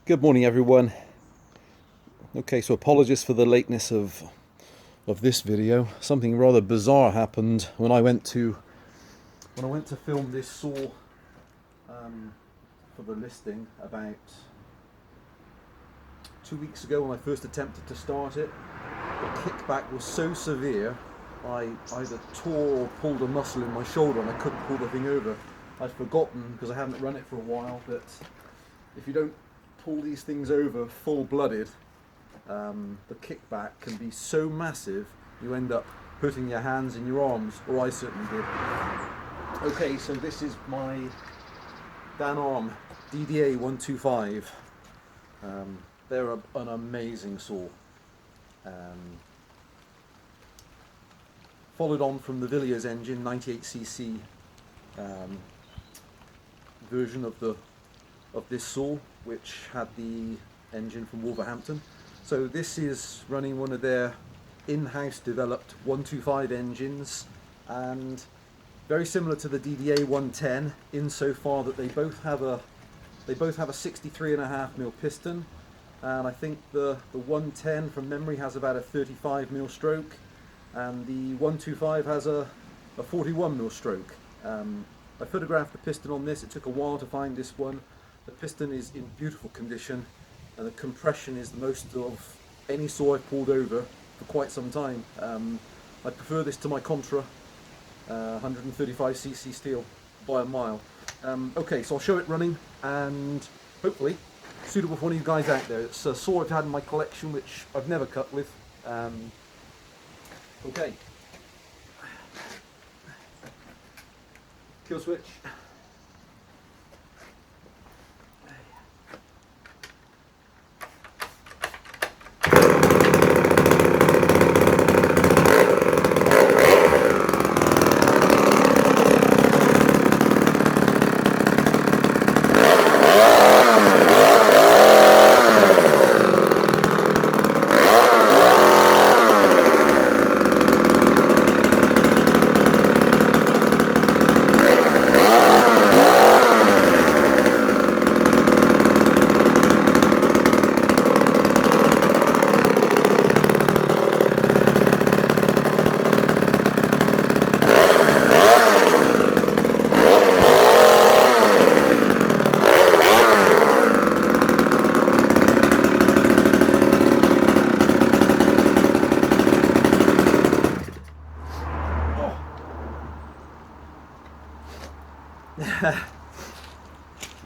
Good morning, everyone. Okay, so apologies for the lateness of this video. Something rather bizarre happened when I went to film this saw for the listing about 2 weeks ago when I first attempted to start it. The kickback was so severe I either tore or pulled a muscle in my shoulder and I couldn't pull the thing over. I'd forgotten, because I hadn't run it for a while, that if you don't pull these things over full-blooded, the kickback can be so massive you end up hurting your hands and your arms, or I certainly did. Okay, so this is my Danarm DDA125. They're an amazing saw. Followed on from the Villiers engine, 98cc version of this saw, which had the engine from Wolverhampton. So this is running one of their in-house developed 125 engines, and very similar to the DDA110 insofar that they both have a 63.5mm piston, and I think the 110 from memory has about a 35mm stroke, and the 125 has a 41mm stroke. I photographed the piston on this. It took a while to find this one. The piston is in beautiful condition, and the compression is the most of any saw I've pulled over for quite some time. I prefer this to my Contra 135cc steel by a mile. Okay, so I'll show it running, and hopefully suitable for one of you guys out there. It's a saw I've had in my collection which I've never cut with. Okay. Kill switch.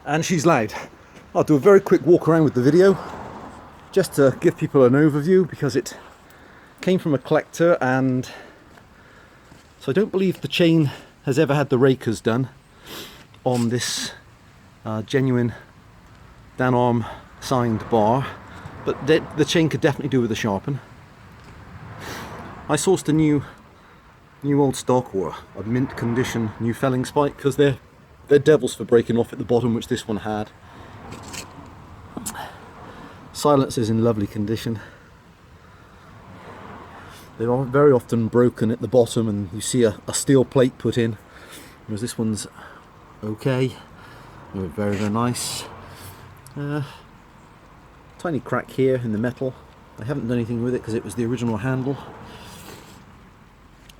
And she's loud. I'll do a very quick walk around with the video just to give people an overview, because it came from a collector, and so I don't believe the chain has ever had the rakers done on this genuine Danarm signed bar, but the chain could definitely do with a sharpen. I sourced a new old stock, or a mint condition new felling spike, because they're devils for breaking off at the bottom, which this one had. Silencer's in lovely condition. They are very often broken at the bottom and you see a steel plate put in, whereas this one's okay. Very, very nice. Tiny crack here in the metal. I haven't done anything with it because it was the original handle.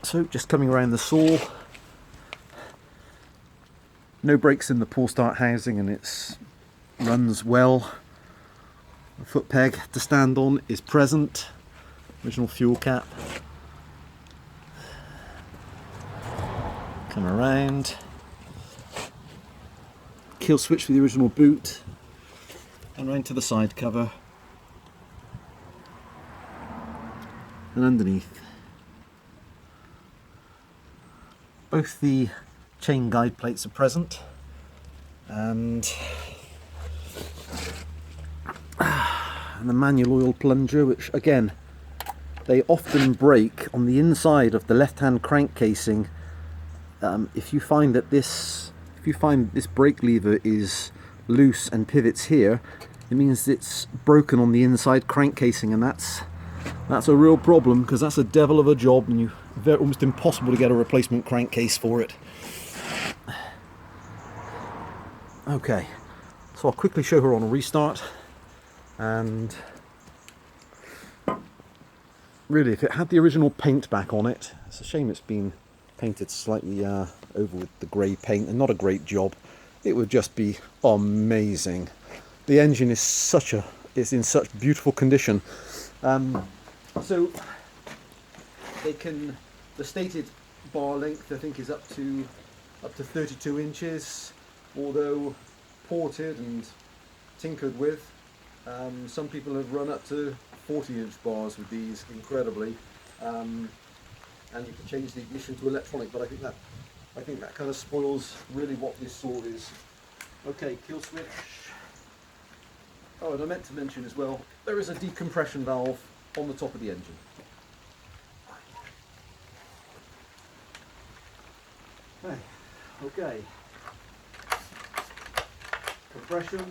So just coming around the saw. No brakes in the pull start housing, and it runs well. The foot peg to stand on is present. Original fuel cap. Come around. Kill switch for the original boot, and round to the side cover. And underneath, both the chain guide plates are present, and the manual oil plunger, which again, they often break on the inside of the left-hand crank casing. If you find this brake lever is loose and pivots here, it means it's broken on the inside crank casing, and that's a real problem, because that's a devil of a job, and almost impossible to get a replacement crankcase for it. Okay, so I'll quickly show her on a restart. And really, if it had the original paint back on it, it's a shame it's been painted slightly over with the grey paint, and not a great job. It would just be amazing. The engine is in such beautiful condition. So the stated bar length, I think, is up to 32 inches, although ported and tinkered with. Some people have run up to 40-inch bars with these, incredibly, and you can change the ignition to electronic. But I think that kind of spoils really what this saw is. Okay, kill switch. Oh, and I meant to mention as well, there is a decompression valve on the top of the engine. Okay. Compression.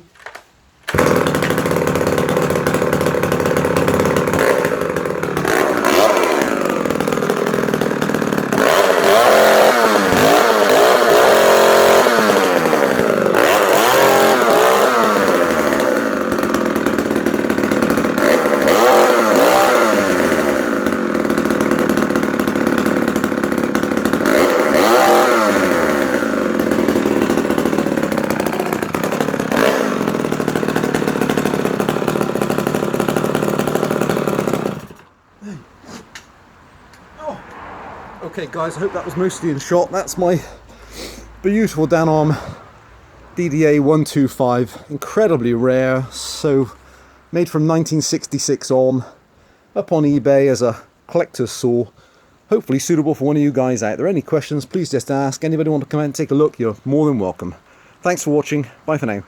Okay guys, I hope that was mostly in shot. That's my beautiful Danarm DDA125, incredibly rare, so made from 1966 on, up on eBay as a collector's saw. Hopefully suitable for one of you guys out there. Any questions, please just ask. Anybody want to come out and take a look, you're more than welcome. Thanks for watching, bye for now.